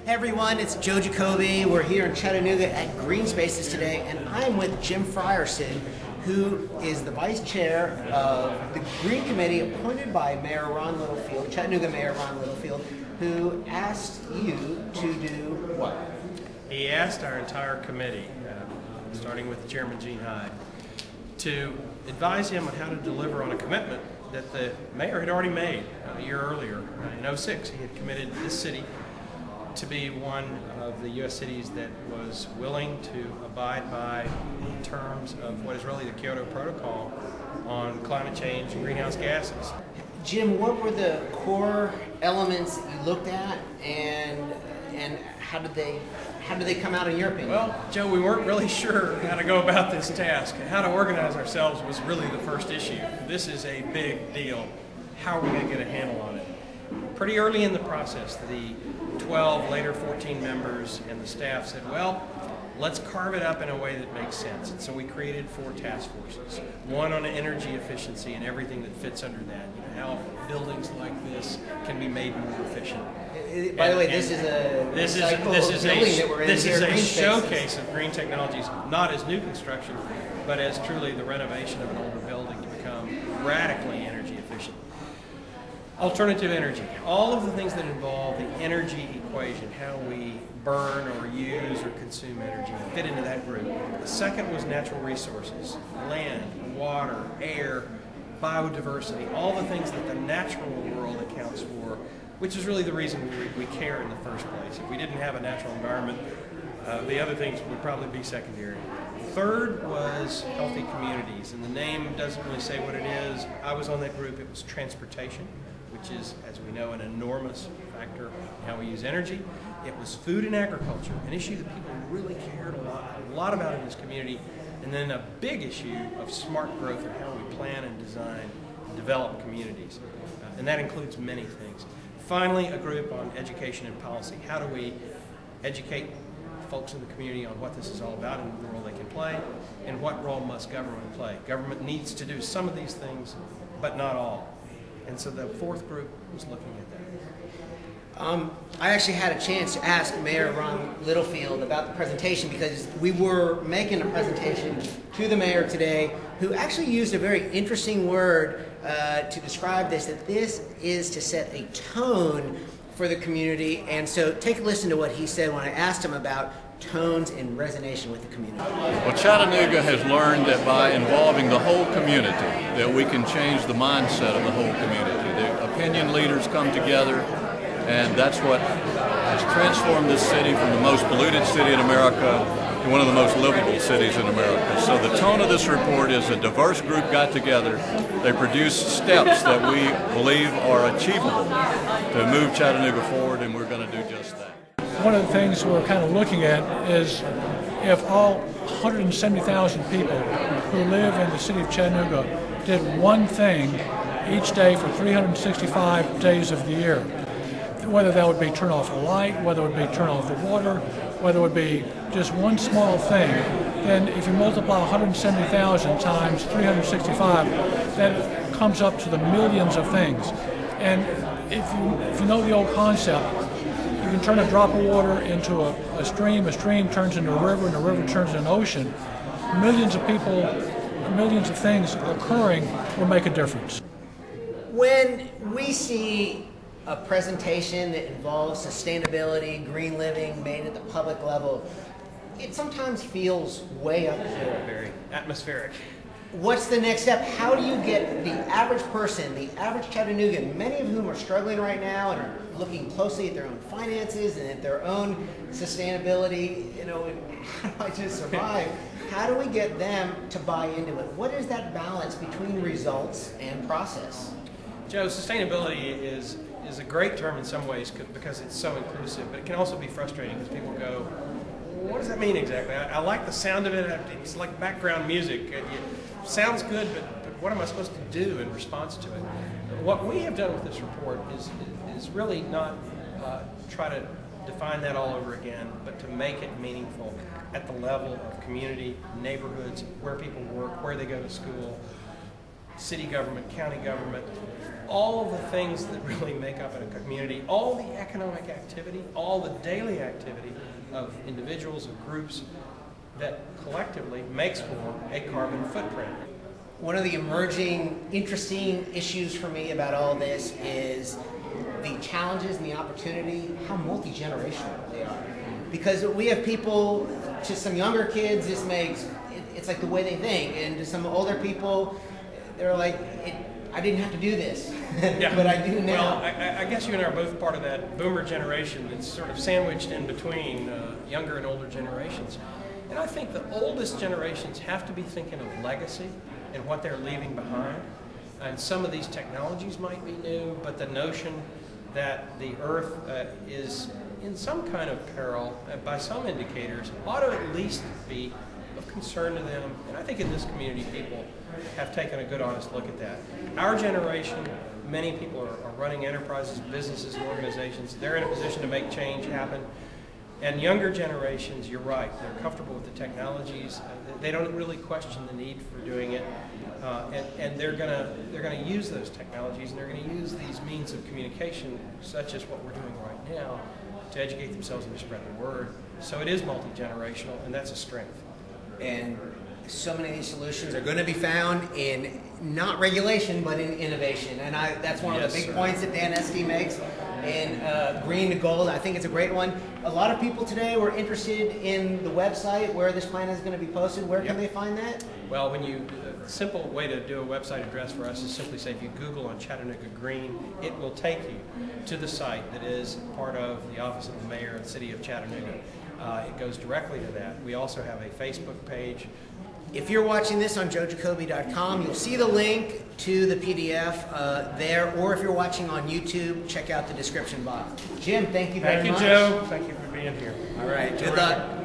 Hey everyone, it's Joe Jacobi. We're here in Chattanooga at Greenspaces today, and I'm with Jim Frierson, who is the vice chair of the Green Committee appointed by Mayor Ron Littlefield, Chattanooga Mayor Ron Littlefield, who asked you to do what? He asked our entire committee, starting with Chairman Gene Hyde, to advise him on how to deliver on a commitment that the mayor had already made a year earlier. In '06, he had committed this city to be one of the U.S. cities that was willing to abide by the terms of what is really the Kyoto Protocol on climate change and greenhouse gases. Jim, what were the core elements that you looked at, and how did they come out in your opinion? Well, Joe, we weren't really sure how to go about this task. How to organize ourselves was really the first issue. This is a big deal. How are we going to get a handle on it? Pretty early in the process, the 12, later 14 members and the staff said, well, let's carve it up in a way that makes sense. And so we created 4 task forces. One on energy efficiency and everything that fits under that. You know, how buildings like this can be made more efficient. By the way, this is a showcase of green technologies, not as new construction, but as truly the renovation of an older building to become radically energy efficient. Alternative energy, all of the things that involve the energy equation, how we burn or use or consume energy, fit into that group. The second was natural resources, land, water, air, biodiversity, all the things that the natural world accounts for, which is really the reason we care in the first place. If we didn't have a natural environment, the other things would probably be secondary. Third was healthy communities, and the name doesn't really say what it is. I was on that group. It was transportation, which is, as we know, an enormous factor in how we use energy. It was food and agriculture, an issue that people really cared a lot about in this community, and then a big issue of smart growth and how we plan and design and develop communities, and that includes many things. Finally, a group on education and policy. How do we educate folks in the community on what this is all about and the role they can play, and what role must government play? Government needs to do some of these things, but not all. And so the 4th group was looking at that. I actually had a chance to ask Mayor Ron Littlefield about the presentation, because we were making a presentation to the mayor today, who actually used a very interesting word to describe this, that this is to set a tone for the community. And so take a listen to what he said when I asked him about tones in resonation with the community. Well, Chattanooga has learned that by involving the whole community, that we can change the mindset of the whole community. The opinion leaders come together, and that's what has transformed this city from the most polluted city in America to one of the most livable cities in America. So the tone of this report is a diverse group got together. They produced steps that we believe are achievable to move Chattanooga forward, and we're going to do just that. One of the things we're kind of looking at is if all 170,000 people who live in the city of Chattanooga did one thing each day for 365 days of the year, whether that would be turn off the light, whether it would be turn off the water, whether it would be just one small thing, then if you multiply 170,000 times 365, that comes up to the millions of things. And if you know the old concept, you can turn a drop of water into a stream turns into a river, and a river turns into an ocean. Millions of people, millions of things occurring will make a difference. When we see a presentation that involves sustainability, green living, made at the public level, it sometimes feels way up there. Very atmospheric. What's the next step? How do you get the average person, the average Chattanoogan, many of whom are struggling right now and are looking closely at their own finances and at their own sustainability, you know, and how do I just survive? How do we get them to buy into it? What is that balance between results and process? Joe, sustainability is a great term in some ways because it's so inclusive, but it can also be frustrating because people go, what does that mean exactly? I like the sound of it. It's like background music. It sounds good, but what am I supposed to do in response to it? What we have done with this report is really not try to define that all over again, but to make it meaningful at the level of community, neighborhoods, where people work, where they go to school, city government, county government, all of the things that really make up a community, all the economic activity, all the daily activity of individuals, of groups that collectively makes for a carbon footprint. One of the emerging, interesting issues for me about all this is the challenges and the opportunity, how multi-generational they are. Because we have people, to some younger kids, this makes, it's like the way they think, and to some older people, they're like, I didn't have to do this, Yeah. but I do now. Well, I guess you and I are both part of that boomer generation that's sort of sandwiched in between younger and older generations. And I think the oldest generations have to be thinking of legacy and what they're leaving behind. And some of these technologies might be new, but the notion that the Earth is in some kind of peril, by some indicators, ought to at least be of concern to them. And I think in this community, people have taken a good, honest look at that. Our generation, many people are running enterprises, businesses, and organizations. They're in a position to make change happen. And younger generations, you're right, they're comfortable with the technologies. They don't really question the need for doing it. And they're gonna use those technologies, and they're gonna use these means of communication, such as what we're doing right now, to educate themselves and to spread the word. So it is multi-generational, and that's a strength. And so many of these solutions are going to be found in not regulation, but in innovation. And that's one of the big points that Dan Esty makes in Green to Gold. I think it's a great one. A lot of people today were interested in the website where this plan is going to be posted. Where can they find that? Well, a simple way to do a website address for us is simply say, if you Google on Chattanooga Green, it will take you to the site that is part of the Office of the Mayor of the City of Chattanooga. It goes directly to that. We also have a Facebook page. If you're watching this on joejacobi.com, you'll see the link to the PDF there, or if you're watching on YouTube, check out the description box. Jim, thank you very much. Thank you, Joe. Thank you for being here. All right, good luck.